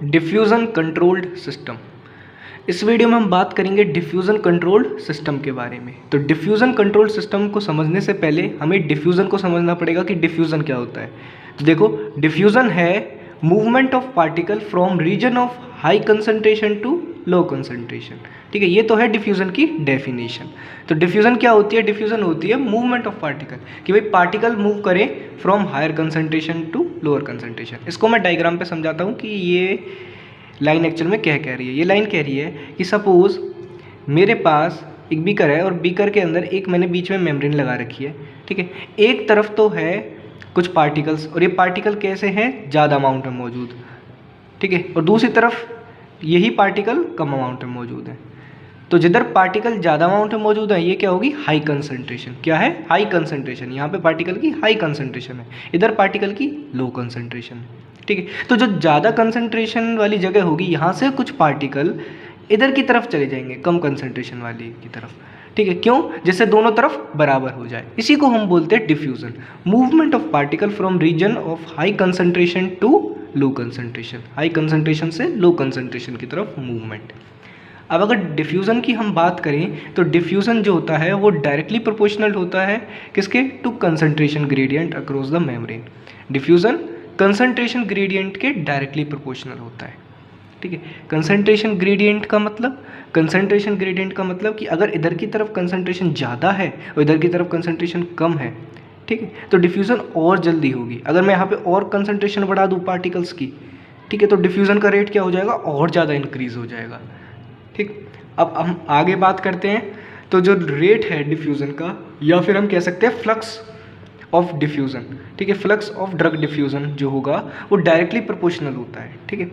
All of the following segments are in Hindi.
Diffusion controlled system. इस वीडियो में हम बात करेंगे डिफ्यूज़न कंट्रोल्ड सिस्टम के बारे में। तो डिफ्यूज़न कंट्रोल्ड सिस्टम को समझने से पहले हमें डिफ्यूज़न को समझना पड़ेगा कि डिफ्यूज़न क्या होता है। तो देखो, डिफ्यूज़न है movement of particle from region of high concentration to low concentration. ठीक है, ये तो है डिफ्यूज़न की डेफिनेशन। तो डिफ्यूज़न क्या होती है? डिफ्यूज़न होती है मूवमेंट ऑफ पार्टिकल, कि भाई पार्टिकल मूव करें from higher concentration to lower concentration. इसको मैं डायग्राम पे समझाता हूँ कि ये लाइन एक्चुअल में क्या कह रही है। ये लाइन कह रही है कि सपोज़ मेरे पास एक बीकर है और बीकर के अंदर एक मैंने बीच में मेम्ब्रेन लगा रखी है। ठीक है, एक तरफ तो है कुछ पार्टिकल्स और ये पार्टिकल कैसे हैं? ज़्यादा अमाउंट में मौजूद। ठीक है, और दूसरी तरफ यही पार्टिकल कम अमाउंट में मौजूद है। तो जिधर पार्टिकल ज़्यादा अमाउंट में मौजूद है ये क्या होगी? High concentration. क्या है? High concentration. यहाँ पे पार्टिकल की हाई कंसंट्रेशन है, इधर पार्टिकल की लो कंसंट्रेशन है। ठीक है, तो जो ज़्यादा कंसंट्रेशन वाली जगह होगी यहाँ से कुछ पार्टिकल इधर की तरफ चले जाएंगे, कम कंसंट्रेशन वाली की तरफ। ठीक है, क्यों? जिससे दोनों तरफ बराबर हो जाए। इसी को हम बोलते हैं diffusion, movement of particle from region of high concentration to low concentration. High concentration से लो कंसंट्रेशन की तरफ मूवमेंट। अब अगर डिफ्यूज़न की हम बात करें तो डिफ्यूज़न जो होता है वो डायरेक्टली प्रोपोर्शनल होता है किसके? To concentration gradient across the membrane. Diffusion concentration gradient के डायरेक्टली प्रोपोर्शनल होता है। ठीक है, कंसंट्रेशन ग्रेडियंट का मतलब, कंसंट्रेशन ग्रेडियंट का मतलब कि अगर इधर की तरफ कंसंट्रेशन ज़्यादा है और इधर की तरफ कंसंट्रेशन कम है, ठीक है, तो डिफ्यूज़न और जल्दी होगी। अगर मैं यहाँ पे और कंसंट्रेशन बढ़ा दूँ पार्टिकल्स की, ठीक है, तो डिफ्यूज़न का रेट क्या हो जाएगा? और ज़्यादा इंक्रीज़ हो जाएगा। ठीक, अब हम आगे बात करते हैं। तो जो रेट है डिफ्यूज़न का, या फिर हम कह सकते हैं फ्लक्स ऑफ डिफ्यूज़न, ठीक है, फ्लक्स ऑफ ड्रग डिफ्यूज़न जो होगा वो डायरेक्टली प्रोपोर्शनल होता है। ठीक है,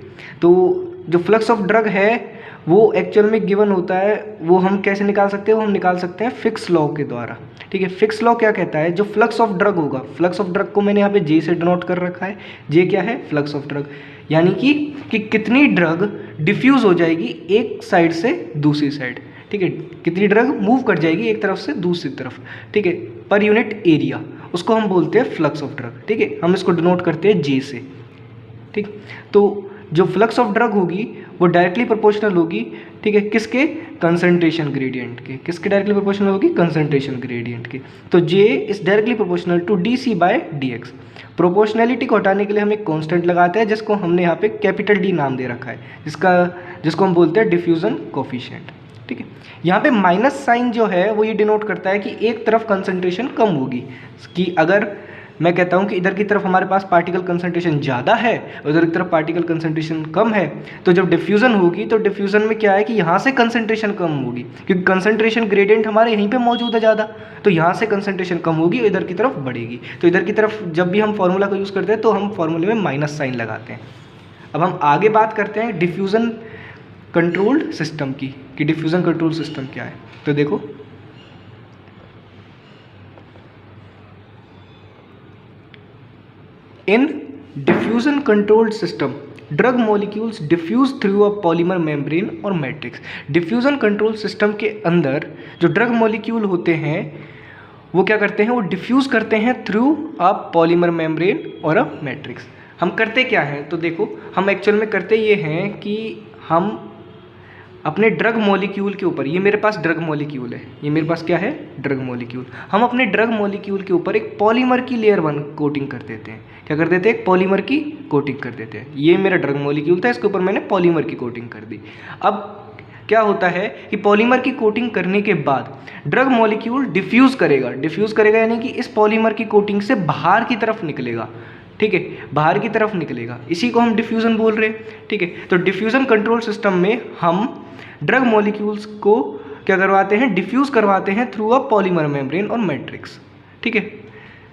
तो जो फ्लक्स ऑफ ड्रग है वो एक्चुअल में गिवन होता है, वो हम कैसे निकाल सकते हैं? वो हम निकाल सकते हैं फिक्स लॉ के द्वारा। ठीक है, फिक्स लॉ क्या कहता है? जो फ्लक्स ऑफ ड्रग होगा, फ्लक्स ऑफ ड्रग को मैंने यहाँ पे जे से डिनोट कर रखा है। जे क्या है? फ्लक्स ऑफ ड्रग, यानी कि कितनी ड्रग डिफ्यूज़ हो जाएगी एक साइड से दूसरी साइड। ठीक है, कितनी ड्रग मूव कर जाएगी एक तरफ से दूसरी तरफ। ठीक है, पर यूनिट एरिया, उसको हम बोलते हैं फ्लक्स ऑफ ड्रग। ठीक है, हम इसको डिनोट करते हैं जे से। ठीक, तो जो फ्लक्स ऑफ ड्रग होगी वो डायरेक्टली प्रोपोर्शनल होगी, ठीक है, किसके? कंसंट्रेशन ग्रेडियंट के। किसके डायरेक्टली प्रोपोर्शनल होगी? कंसंट्रेशन ग्रेडियंट के। तो J is directly proportional to D C by D X. Proportionality को हटाने के लिए हम एक कांस्टेंट लगाते हैं जिसको हमने यहाँ पे कैपिटल डी नाम दे रखा है, जिसको हम बोलते हैं डिफ्यूज़न कोफिशिएंट। ठीक है, यहाँ पे माइनस साइन जो है वो ये डिनोट करता है कि एक तरफ कंसंट्रेशन कम होगी। कि अगर मैं कहता हूँ कि इधर की तरफ हमारे पास पार्टिकल कंसंट्रेशन ज़्यादा है और उधर की तरफ पार्टिकल कंसंट्रेशन कम है, तो जब डिफ्यूज़न होगी तो डिफ्यूज़न में क्या है कि यहाँ से कंसंट्रेशन कम होगी, क्योंकि कंसंट्रेशन ग्रेडियंट हमारे यहीं पे मौजूद है ज़्यादा, तो यहाँ से कंसंट्रेशन कम होगी और इधर की तरफ बढ़ेगी। तो इधर की तरफ जब भी हम फार्मूला को यूज़ करते हैं तो हम फार्मूले में माइनस साइन लगाते हैं। अब हम आगे बात करते हैं डिफ्यूज़न कंट्रोल्ड सिस्टम की, कि डिफ्यूज़न कंट्रोल सिस्टम क्या है। तो देखो, in diffusion controlled system drug molecules diffuse through a polymer membrane और मैट्रिक्स। डिफ्यूज़न कंट्रोल सिस्टम के अंदर जो ड्रग मॉलिक्यूल होते हैं वो क्या करते हैं? वो डिफ्यूज़ करते हैं थ्रू अ पॉलीमर मेम्ब्रेन और अ मैट्रिक्स। हम करते क्या हैं? तो देखो, हम एक्चुअल में करते ये हैं कि हम अपने ड्रग मॉलिक्यूल के ऊपर, ये मेरे पास ड्रग मॉलिक्यूल है, ये मेरे पास क्या है? Drug molecule. हम अपने ड्रग मॉलिक्यूल के ऊपर एक पॉलीमर की लेयर वन कोटिंग कर देते हैं। क्या कर देते हैं? एक पॉलीमर की कोटिंग कर देते हैं। ये मेरा ड्रग मॉलिक्यूल था, इसके ऊपर मैंने पॉलीमर की कोटिंग कर दी। अब क्या होता है कि पॉलीमर की कोटिंग करने के बाद ड्रग मॉलिक्यूल डिफ्यूज़ करेगा। डिफ्यूज़ करेगा यानी कि इस पॉलीमर की कोटिंग से बाहर की तरफ निकलेगा। ठीक है, बाहर की तरफ निकलेगा, इसी को हम डिफ्यूज़न बोल रहे हैं। ठीक है, तो डिफ्यूज़न कंट्रोल सिस्टम में हम ड्रग मॉलिक्यूल्स को क्या करवाते हैं? डिफ्यूज़ करवाते हैं थ्रू अ पॉलीमर मेम्ब्रेन और मैट्रिक्स। ठीक है,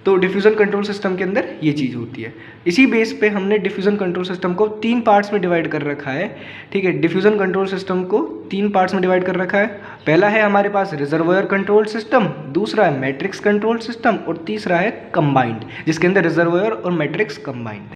तो डिफ्यूज़न कंट्रोल सिस्टम के अंदर ये चीज़ होती है। इसी बेस पे हमने डिफ्यूज़न कंट्रोल सिस्टम को 3 पार्ट्स में डिवाइड कर रखा है। ठीक है, डिफ्यूज़न कंट्रोल सिस्टम को 3 पार्ट्स में डिवाइड कर रखा है। पहला है हमारे पास रिजर्वोयर कंट्रोल सिस्टम, दूसरा है मैट्रिक्स कंट्रोल सिस्टम और तीसरा है कंबाइंड, जिसके अंदर रिजर्वोयर और मैट्रिक्स कंबाइंड।